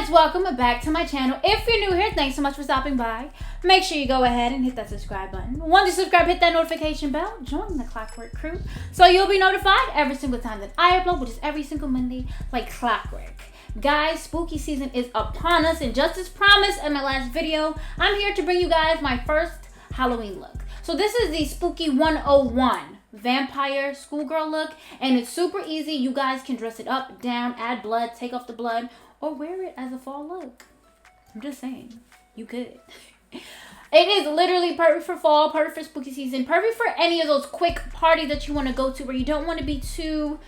guys, welcome back to my channel. If you're new here, thanks so much for stopping by. Make sure you go ahead and hit that subscribe button. Once you subscribe, hit that notification bell. Join the Clockwork crew so you'll be notified every single time that I upload, which is every single Monday, like clockwork. Guys, spooky season is upon us, and just as promised in my last video, I'm here to bring you guys my first Halloween look. So this is the Spooky 101 vampire schoolgirl look, and it's super easy. You guys can dress it up, down, add blood, take off the blood, or wear it as a fall look. I'm just saying, you could. It is literally perfect for fall, perfect for spooky season, perfect for any of those quick parties that you want to go to where you don't want to be too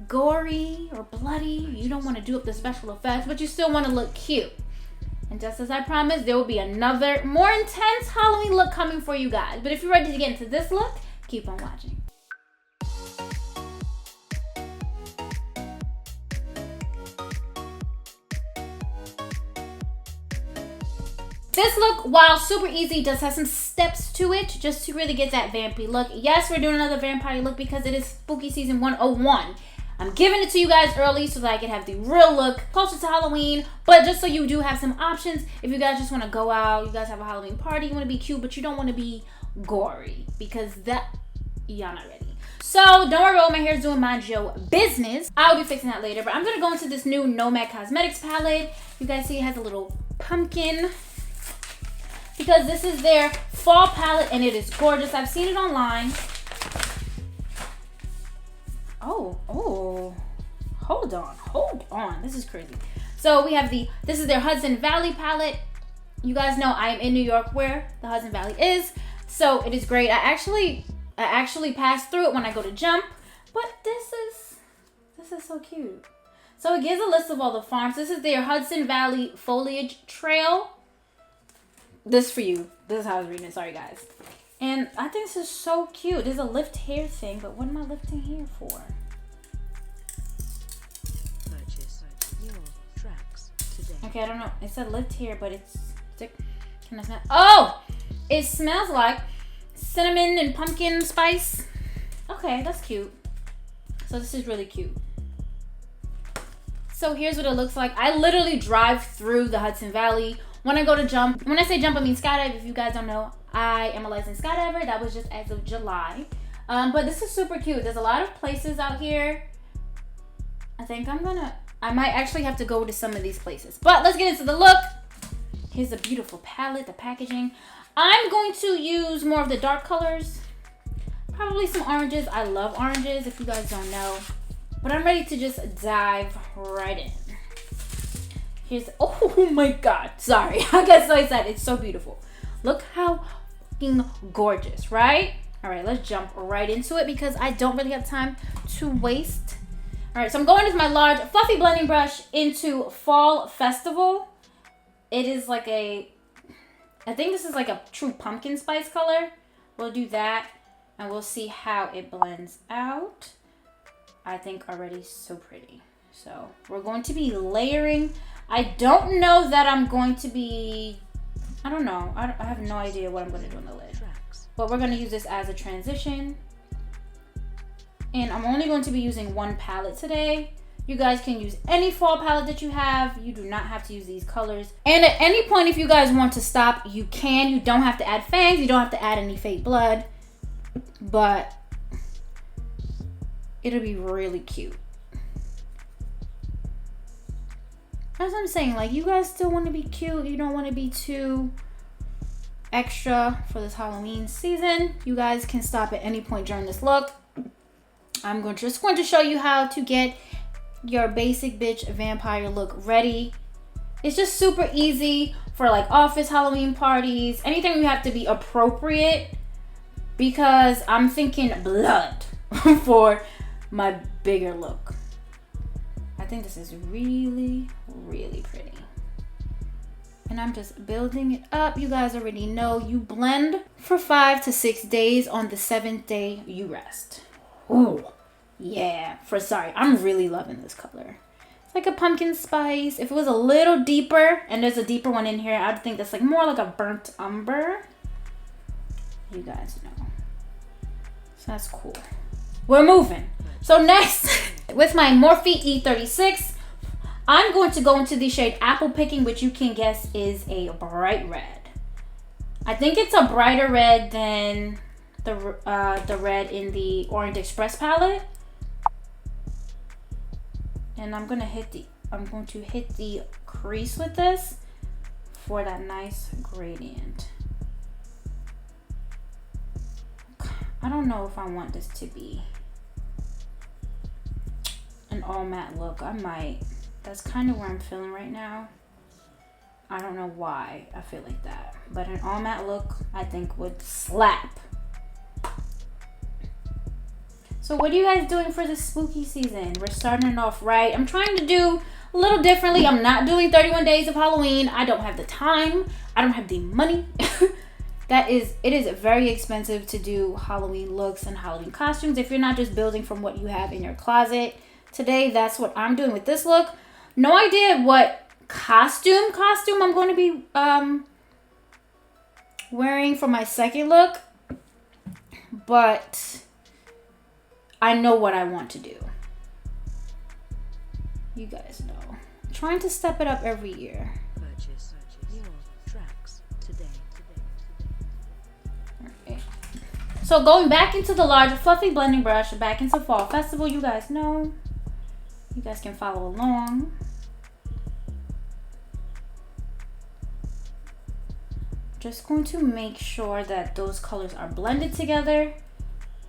gory or bloody. You don't want to do up the special effects, but you still want to look cute. And just as I promised, there will be another more intense Halloween look coming for you guys. But if you're ready to get into this look, keep on watching. This look, while super easy, does have some steps to it just to really get that vampy look. Yes, we're doing another vampire look because it is spooky season 101. I'm giving it to you guys early so that I can have the real look closer to Halloween, but just so you do have some options if you guys just want to go out, you guys have a Halloween party, you want to be cute, but you don't want to be gory because that, y'all not ready. So don't worry about what my hair is doing, mind your business. I'll be fixing that later, but I'm going to go into this new NO Cosmetics palette. You guys see it has a little pumpkin because this is their fall palette and it is gorgeous. I've seen it online. Oh, hold on. This is crazy. So we have this is their Hudson Valley palette. You guys know I am in New York where the Hudson Valley is. So it is great. I actually pass through it when I go to Jump, but this is so cute. So it gives a list of all the farms. This is their Hudson Valley Foliage Trail. This for you. This is how I was reading it. Sorry, guys. And I think this is so cute. There's a lift hair thing, but what am I lifting hair for? Purchase your tracks today. Okay, I don't know. It said lift hair, but it's can I smell? Oh! It smells like cinnamon and pumpkin spice. Okay, that's cute. So this is really cute. So here's what it looks like. I literally drive through the Hudson Valley when I go to Jump. When I say Jump, I mean skydive. If you guys don't know, I am a licensed skydiver. That was just as of July. But this is super cute. There's a lot of places out here. I might actually have to go to some of these places. But let's get into the look. Here's a beautiful palette, the packaging. I'm going to use more of the dark colors. Probably some oranges. I love oranges, if you guys don't know. But I'm ready to just dive right in. Here's, oh my God, sorry. I got so excited. It's so beautiful. Look how fucking gorgeous, right? All right, let's jump right into it because I don't really have time to waste. All right, so I'm going with my large fluffy blending brush into Fall Festival. It is like I think this is like a true pumpkin spice color. We'll do that and we'll see how it blends out. I think already so pretty. So we're going to be layering. I don't know that I'm going to be, I don't know. I have no idea what I'm going to do on the lid. But we're going to use this as a transition. And I'm only going to be using one palette today. You guys can use any fall palette that you have. You do not have to use these colors. And at any point, if you guys want to stop, you can. You don't have to add fangs. You don't have to add any fake blood. But it'll be really cute. That's what I'm saying. Like, you guys still want to be cute. You don't want to be too extra for this Halloween season. You guys can stop at any point during this look. I'm just going to show you how to get your basic bitch vampire look ready. It's just super easy for like office Halloween parties. Anything you have to be appropriate because I'm thinking blood for my bigger look. I think this is really, really pretty. And I'm just building it up. You guys already know you blend for 5 to 6 days. On the 7th day, you rest. Ooh, yeah. I'm really loving this color. It's like a pumpkin spice. If it was a little deeper, and there's a deeper one in here, I'd think that's like more like a burnt umber. You guys know. So that's cool. We're moving. So next, with my Morphe E36, I'm going to go into the shade Apple Picking, which you can guess is a bright red. I think it's a brighter red than the red in the Orange Express palette. And I'm going to hit the crease with this for that nice gradient. I don't know if I want this to be an all matte look. I might. That's kind of where I'm feeling right now. I don't know why I feel like that, but an all matte look I think would slap. So what are you guys doing for the spooky season? We're starting it off right. I'm trying to do a little differently. I'm not doing 31 days of Halloween. I don't have the time. I don't have the money. It is very expensive to do Halloween looks and Halloween costumes if you're not just building from what you have in your closet. Today, that's what I'm doing with this look. No idea what costume I'm going to be wearing for my second look, but I know what I want to do. You guys know. I'm trying to step it up every year. Purchase your tracks today. Okay. So going back into the large fluffy blending brush, back into Fall Festival, you guys know. You guys can follow along. Just going to make sure that those colors are blended together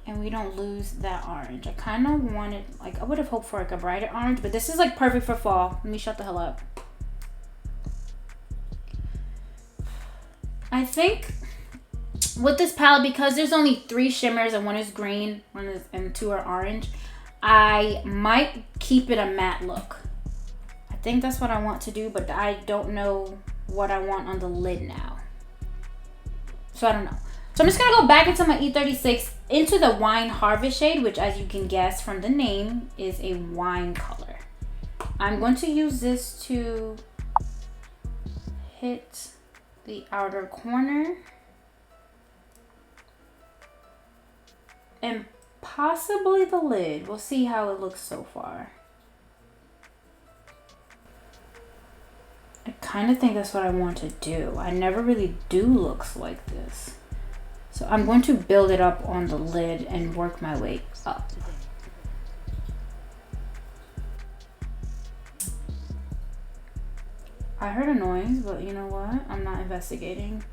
and we don't lose that orange. I kind of wanted, like, I would have hoped for like a brighter orange, but this is like perfect for fall. Let me shut the hell up. I think with this palette, because there's only 3 shimmers and 1 is green, and 2 are orange, I might keep it a matte look. I think that's what I want to do, but I don't know what I want on the lid now. So I don't know. So I'm just gonna go back into my E36 into the Wine Harvest shade, which as you can guess from the name is a wine color. I'm going to use this to hit the outer corner and possibly the lid. We'll see how it looks so far. I kind of think that's what I want to do. I never really do looks like this. So I'm going to build it up on the lid and work my way up. I heard a noise, but you know what? I'm not investigating.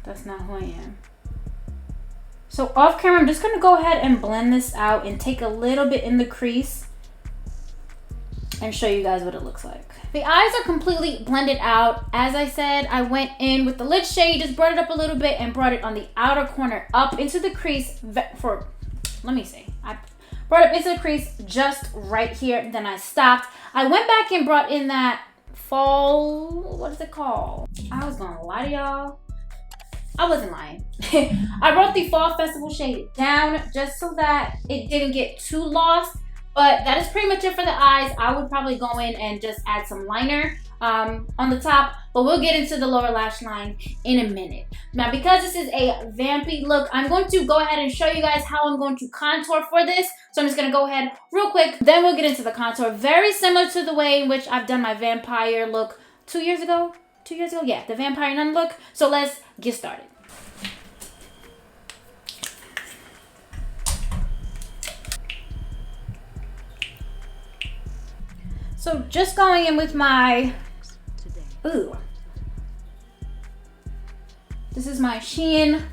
That's not who I am. So off camera, I'm just gonna go ahead and blend this out and take a little bit in the crease and show you guys what it looks like. The eyes are completely blended out. As I said, I went in with the lid shade, just brought it up a little bit and brought it on the outer corner up into the crease I brought it into the crease just right here, then I stopped. I went back and brought in that fall, what is it called? I was gonna lie to y'all. I wasn't lying. I brought the Fall Festival shade down just so that it didn't get too lost. But that is pretty much it for the eyes. I would probably go in and just add some liner on the top, but we'll get into the lower lash line in a minute. Now, because this is a vampy look, I'm going to go ahead and show you guys how I'm going to contour for this. So I'm just gonna go ahead real quick, then we'll get into the contour. Very similar to the way in which I've done my vampire look 2 years ago. 2 years ago, yeah, the vampire nun look. So let's get started. So just going in with my, this is my Shein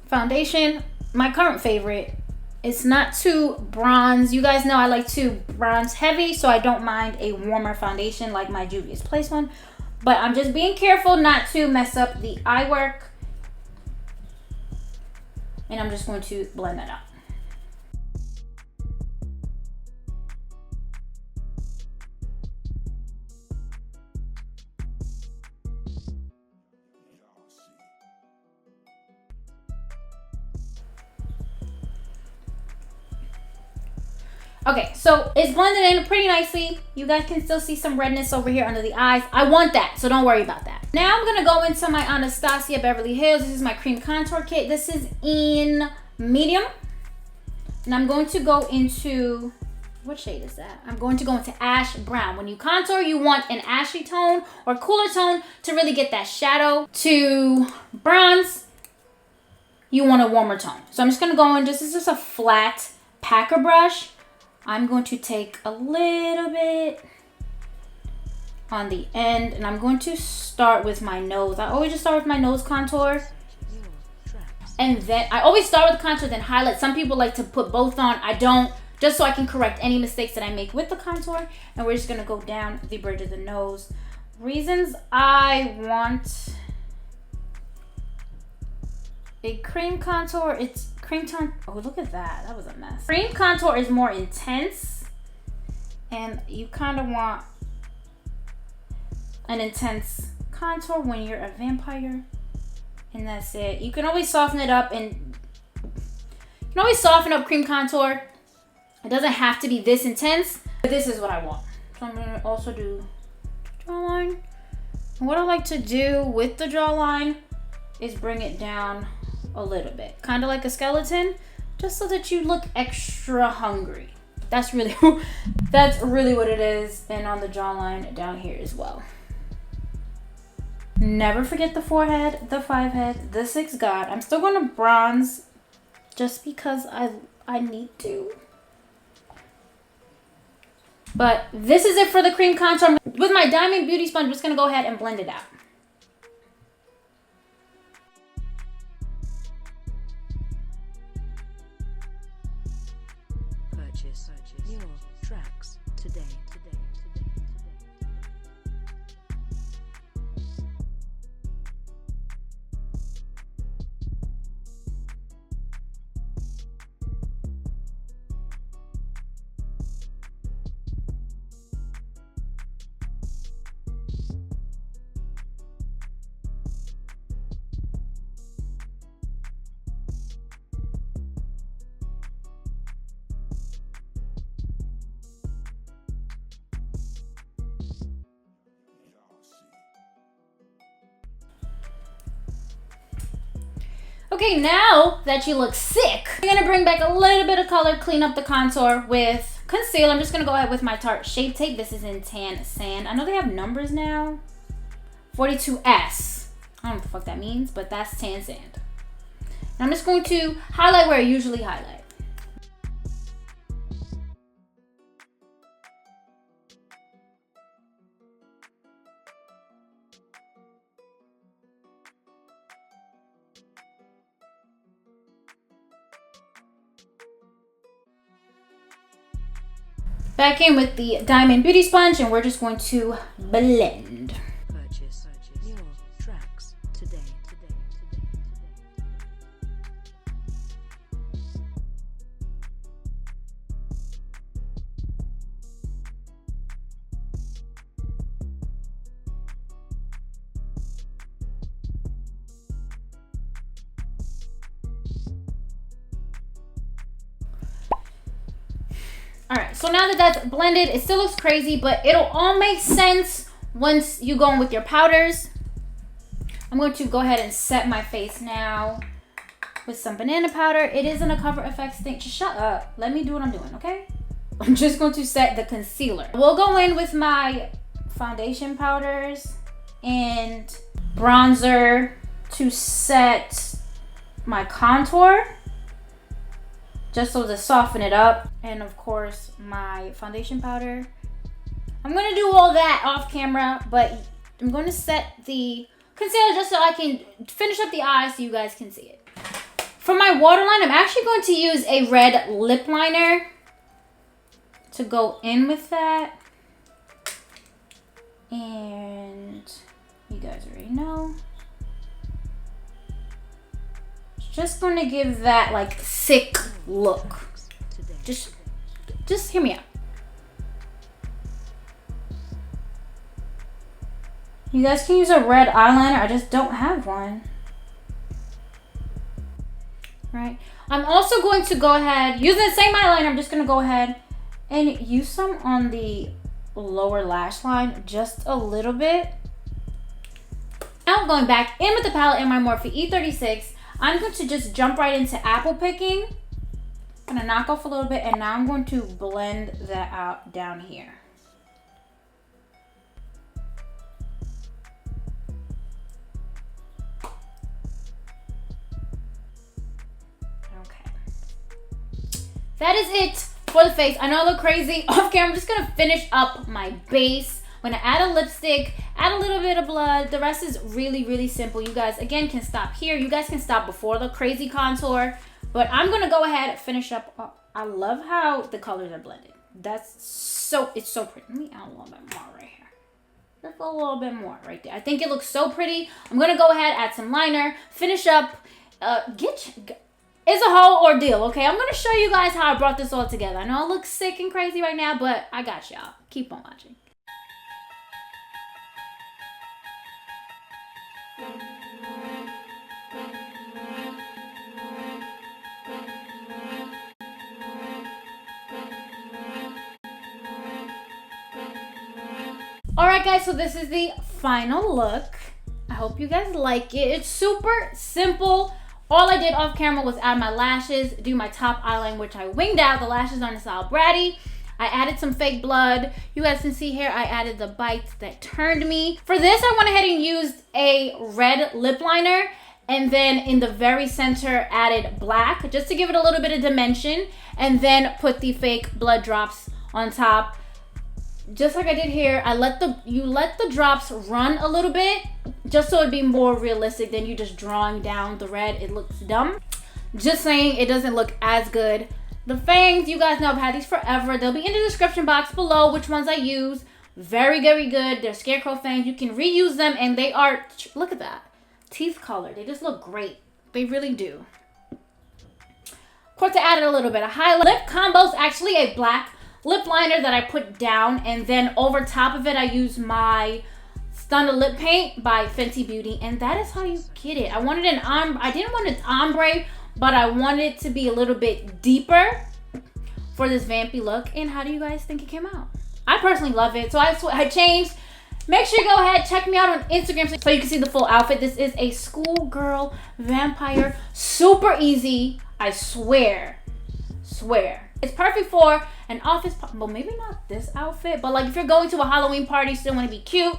foundation, my current favorite. It's not too bronze. You guys know I like to bronze heavy, so I don't mind a warmer foundation like my Juvia's Place one. But I'm just being careful not to mess up the eye work. And I'm just going to blend that out. Okay, so it's blended in pretty nicely. You guys can still see some redness over here under the eyes. I want that, so don't worry about that. Now I'm gonna go into my Anastasia Beverly Hills. This is my cream contour kit. This is in medium. And I'm going to go into what shade is that? I'm going to go into ash brown. When you contour, you want an ashy tone or cooler tone to really get that shadow. To bronze, you want a warmer tone. So I'm just gonna go in, this is just a flat packer brush. I'm going to take a little bit on the end, and I'm going to start with my nose. I always just start with my nose contour. And then I always start with contour, then highlight. Some people like to put both on. I don't, just so I can correct any mistakes that I make with the contour. And we're just gonna go down the bridge of the nose. Reasons I want a cream contour, it's cream tone. Oh, look at that, that was a mess. Cream contour is more intense, and you kind of want an intense contour when you're a vampire, and that's it. You can always soften it up, and you can always soften up cream contour. It doesn't have to be this intense, but this is what I want. So I'm gonna also do jawline. And what I like to do with the jawline is bring it down a little bit, kind of like a skeleton, just so that you look extra hungry. That's really what it is. And on the jawline down here as well. Never forget the forehead, the 5 head, the 6 god. I'm still going to bronze just because I need to. But this is it for the cream contour. With my Diamond Beauty Sponge, I'm just going to go ahead and blend it out. Purchase your tracks today. Okay, now that you look sick, I'm gonna bring back a little bit of color, clean up the contour with concealer. I'm just gonna go ahead with my Tarte Shape Tape. This is in Tan Sand. I know they have numbers now. 42S. I don't know what the fuck that means, but that's Tan Sand. And I'm just going to highlight where I usually highlight. Back in with the Diamond Beauty Sponge, and we're just going to blend. Purchase your tracks today. All right, so now that that's blended, it still looks crazy, but it'll all make sense once you go in with your powders. I'm going to go ahead and set my face now with some banana powder. It isn't a Cover FX thing. Just shut up. Let me do what I'm doing, okay? I'm just going to set the concealer. We'll go in with my foundation powders and bronzer to set my contour, just so to soften it up. And of course, my foundation powder. I'm gonna do all that off camera, but I'm gonna set the concealer just so I can finish up the eyes so you guys can see it. For my waterline, I'm actually going to use a red lip liner to go in with that. And you guys already know. Just going to give that like sick look. Just hear me out. You guys can use a red eyeliner. I just don't have one. Right. I'm also going to go ahead, using the same eyeliner, I'm just going to go ahead and use some on the lower lash line, just a little bit. Now going back in with the palette in my Morphe E36, I'm going to just jump right into apple picking. I'm gonna knock off a little bit, and now I'm going to blend that out down here. Okay. That is it for the face. I know I look crazy off camera. I'm just gonna finish up my base. I'm gonna add a lipstick, add a little bit of blood. The rest is really, really simple. You guys, again, can stop here. You guys can stop before the crazy contour. But I'm gonna go ahead and finish up. Oh, I love how the colors are blended. It's so pretty. Let me add a little bit more right here. Just a little bit more right there. I think it looks so pretty. I'm gonna go ahead, add some liner, finish up. It's a whole ordeal, okay? I'm gonna show you guys how I brought this all together. I know I look sick and crazy right now, but I got y'all. Keep on watching. Alright guys, so this is the final look. I hope you guys like it. It's super simple. All I did off camera was add my lashes, do my top eyeline, which I winged out. The lashes aren't style bratty. I added some fake blood. You guys can see here, I added the bites that turned me. For this, I went ahead and used a red lip liner, and then in the very center added black just to give it a little bit of dimension, and then put the fake blood drops on top. Just like I did here, you let the drops run a little bit just so it'd be more realistic than you just drawing down the red. It looks dumb. Just saying, it doesn't look as good. The fangs, you guys know I've had these forever. They'll be in the description box below which ones I use. Very, very good. They're Scarecrow fangs. You can reuse them, and they are, look at that, teeth color. They just look great. They really do. Of course, I added a little bit of highlight. Lip combo's actually a black lip liner that I put down, and then over top of it I use my Stunner Lip Paint by Fenty Beauty, and that is how you get it. I wanted an ombre. I didn't want an ombre, but I wanted it to be a little bit deeper for this vampy look. And how do you guys think it came out? I personally love it, so I changed. Make sure you go ahead, check me out on Instagram so you can see the full outfit. This is a schoolgirl vampire. Super easy, I swear. It's perfect for an office, well, maybe not this outfit, but like if you're going to a Halloween party, still want to be cute,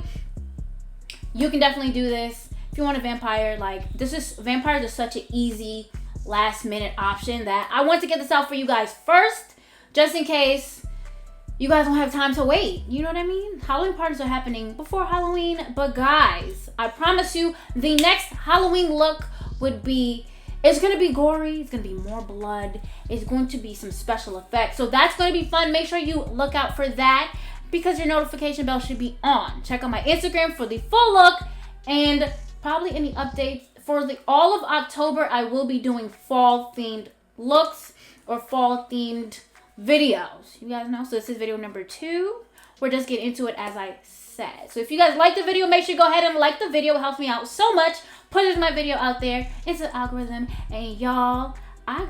you can definitely do this. If you want a vampire, like vampires are such an easy last minute option that I want to get this out for you guys first, just in case you guys don't have time to wait. You know what I mean? Halloween parties are happening before Halloween, but guys, I promise you, the next Halloween look would be, it's going to be gory. It's going to be more blood. It's going to be some special effects. So that's going to be fun. Make sure you look out for that because your notification bell should be on. Check out my Instagram for the full look and probably any updates. For all of October, I will be doing fall-themed looks or fall-themed videos. You guys know? So this is video number 2. We're just getting into it as I said. So if you guys like the video, make sure you go ahead and like the video. It helps me out so much. Pushes my video out there. It's an algorithm. And y'all, I'm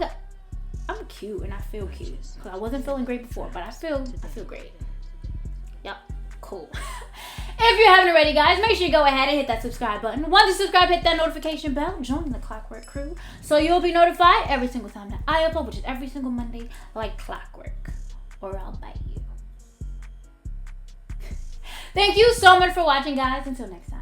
cute and I feel cute. Cause I wasn't feeling great before, but I feel great. Yep, cool. If you haven't already, guys, make sure you go ahead and hit that subscribe button. Once you subscribe, hit that notification bell. Join the Clockwork crew so you'll be notified every single time that I upload, which is every single Monday, like clockwork, or I'll bite you. Thank you so much for watching, guys. Until next time.